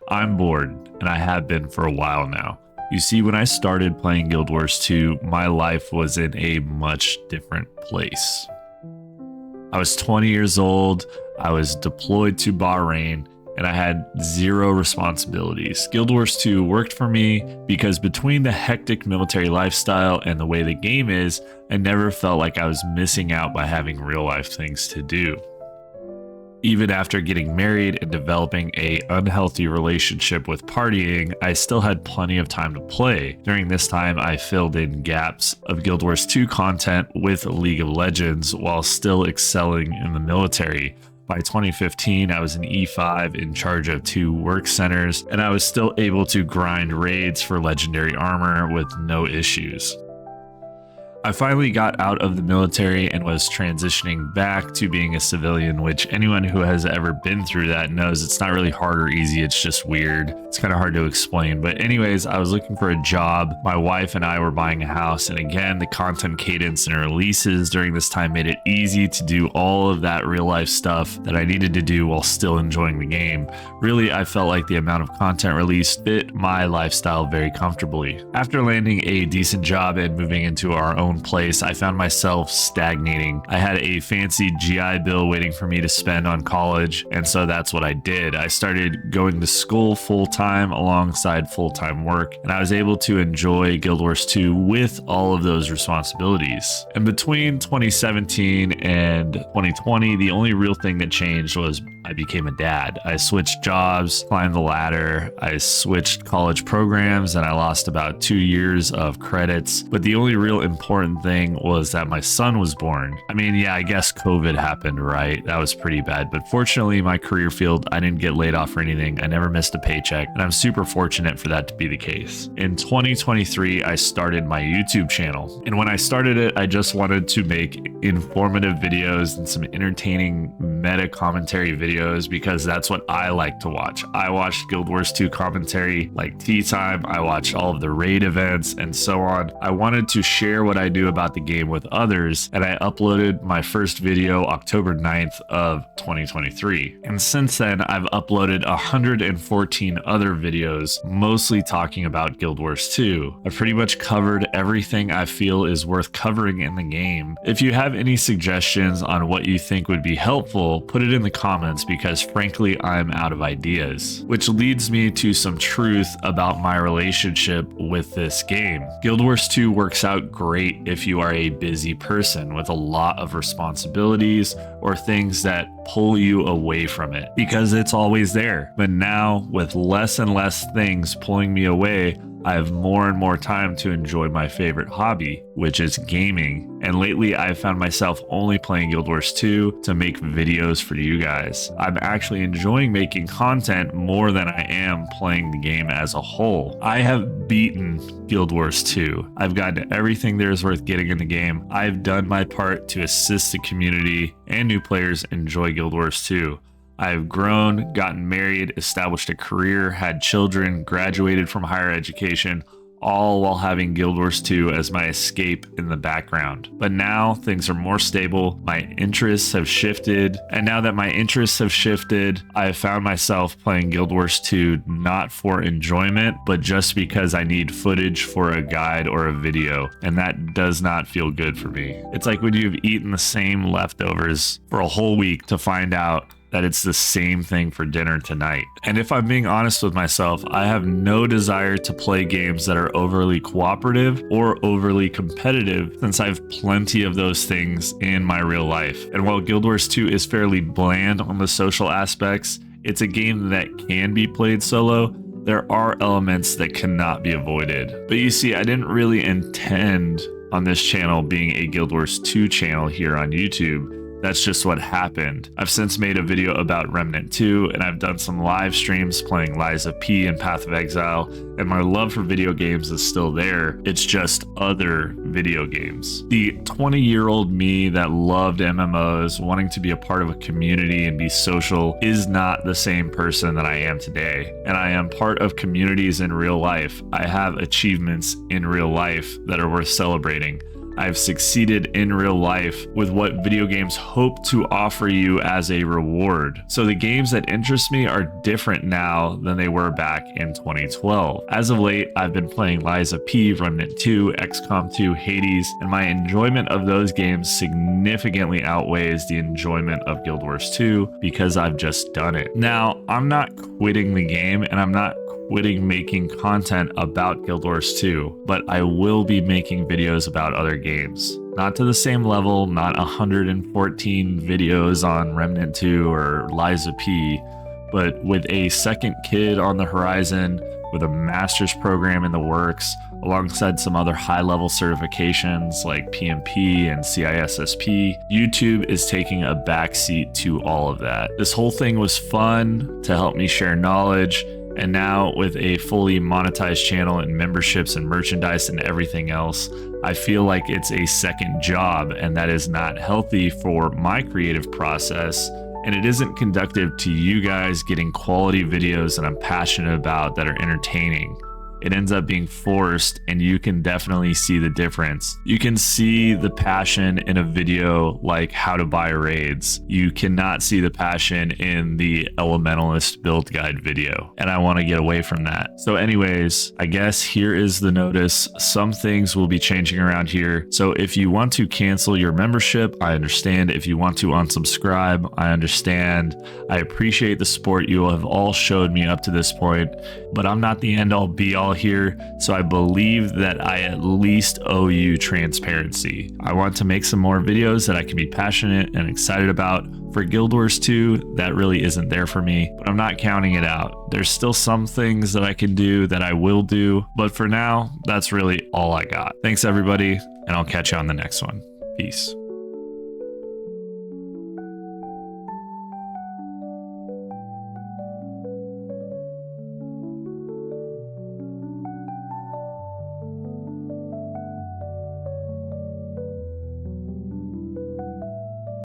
I'm bored, and I have been for a while now. You see, when I started playing Guild Wars 2, my life was in a much different place. I was 20 years old, I was deployed to Bahrain, and I had zero responsibilities. Guild Wars 2 worked for me because between the hectic military lifestyle and the way the game is, I never felt like I was missing out by having real life things to do. Even after getting married and developing an unhealthy relationship with partying, I still had plenty of time to play. During this time, I filled in gaps of Guild Wars 2 content with League of Legends while still excelling in the military. By 2015, I was an E5 in charge of 2 work centers, and I was still able to grind raids for legendary armor with no issues. I finally got out of the military and was transitioning back to being a civilian, which anyone who has ever been through that knows it's not really hard or easy, it's just weird. It's kind of hard to explain. But anyways, I was looking for a job. My wife and I were buying a house, and again, the content cadence and releases during this time made it easy to do all of that real life stuff that I needed to do while still enjoying the game. Really, I felt like the amount of content released fit my lifestyle very comfortably. After landing a decent job and moving into our own place, I found myself stagnating. I had a fancy GI Bill waiting for me to spend on college, and so that's what I did. I started going to school full-time alongside full-time work, and I was able to enjoy Guild Wars 2 with all of those responsibilities. And between 2017 and 2020, the only real thing that changed was I became a dad. I switched jobs, climbed the ladder, I switched college programs, and I lost about 2 years of credits. But the only real important thing was that my son was born. I mean, yeah, I guess COVID happened, right? That was pretty bad. But fortunately, my career field, I didn't get laid off or anything. I never missed a paycheck, and I'm super fortunate for that to be the case. In 2023, I started my YouTube channel. And when I started it, I just wanted to make informative videos and some entertaining meta commentary videos because that's what I like to watch. I watched Guild Wars 2 commentary like Tea Time. I watched all of the raid events and so on. I wanted to share what I do about the game with others, and I uploaded my first video October 9th of 2023. And since then, I've uploaded 114 other videos, mostly talking about Guild Wars 2. I've pretty much covered everything I feel is worth covering in the game. If you have any suggestions on what you think would be helpful, put it in the comments because frankly, I'm out of ideas. Which leads me to some truth about my relationship with this game. Guild Wars 2 works out great if you are a busy person with a lot of responsibilities or things that pull you away from it because it's always there. But now, with less and less things pulling me away, I have more and more time to enjoy my favorite hobby, which is gaming. And lately, I've found myself only playing Guild Wars 2 to make videos for you guys. I'm actually enjoying making content more than I am playing the game as a whole. I have beaten Guild Wars 2. I've gotten everything there is worth getting in the game. I've done my part to assist the community and new players enjoy Guild Wars 2. I've grown, gotten married, established a career, had children, graduated from higher education, all while having Guild Wars 2 as my escape in the background. But now things are more stable, my interests have shifted, and now that my interests have shifted, I have found myself playing Guild Wars 2 not for enjoyment, but just because I need footage for a guide or a video, and that does not feel good for me. It's like when you've eaten the same leftovers for a whole week to find out that it's the same thing for dinner tonight. And if I'm being honest with myself, I have no desire to play games that are overly cooperative or overly competitive since I have plenty of those things in my real life. And while Guild Wars 2 is fairly bland on the social aspects, it's a game that can be played solo. There are elements that cannot be avoided. But you see, I didn't really intend on this channel being a Guild Wars 2 channel here on YouTube. That's just what happened. I've since made a video about Remnant 2, and I've done some live streams playing Lies of P and Path of Exile, and my love for video games is still there. It's just other video games. The 20-year-old me that loved MMOs, wanting to be a part of a community and be social, is not the same person that I am today. And I am part of communities in real life. I have achievements in real life that are worth celebrating. I've succeeded in real life with what video games hope to offer you as a reward. So the games that interest me are different now than they were back in 2012. As of late, I've been playing Lies of P, Remnant 2, XCOM 2, Hades, and my enjoyment of those games significantly outweighs the enjoyment of Guild Wars 2 because I've just done it. Now, I'm not quitting the game and I'm not quitting making content about Guild Wars 2, but I will be making videos about other games. Not to the same level, not 114 videos on Remnant 2 or Lies of P, but with a second kid on the horizon, with a master's program in the works, alongside some other high-level certifications like PMP and CISSP, YouTube is taking a backseat to all of that. This whole thing was fun to help me share knowledge, and now with a fully monetized channel and memberships and merchandise and everything else, I feel like it's a second job, and that is not healthy for my creative process. And it isn't conducive to you guys getting quality videos that I'm passionate about that are entertaining. It ends up being forced, and you can definitely see the difference. You can see the passion in a video like how to buy raids. You cannot see the passion in the Elementalist build guide video, and I want to get away from that. So anyways, I guess here is the notice. Some things will be changing around here. So if you want to cancel your membership, I understand. If you want to unsubscribe, I understand. I appreciate the support you have all showed me up to this point, but I'm not the end all be all here, so I believe that I at least owe you transparency. I want to make some more videos that I can be passionate and excited about. For Guild Wars 2, that really isn't there for me, but I'm not counting it out. There's still some things that I can do that I will do, but for now, that's really all I got. Thanks everybody, and I'll catch you on the next one. Peace.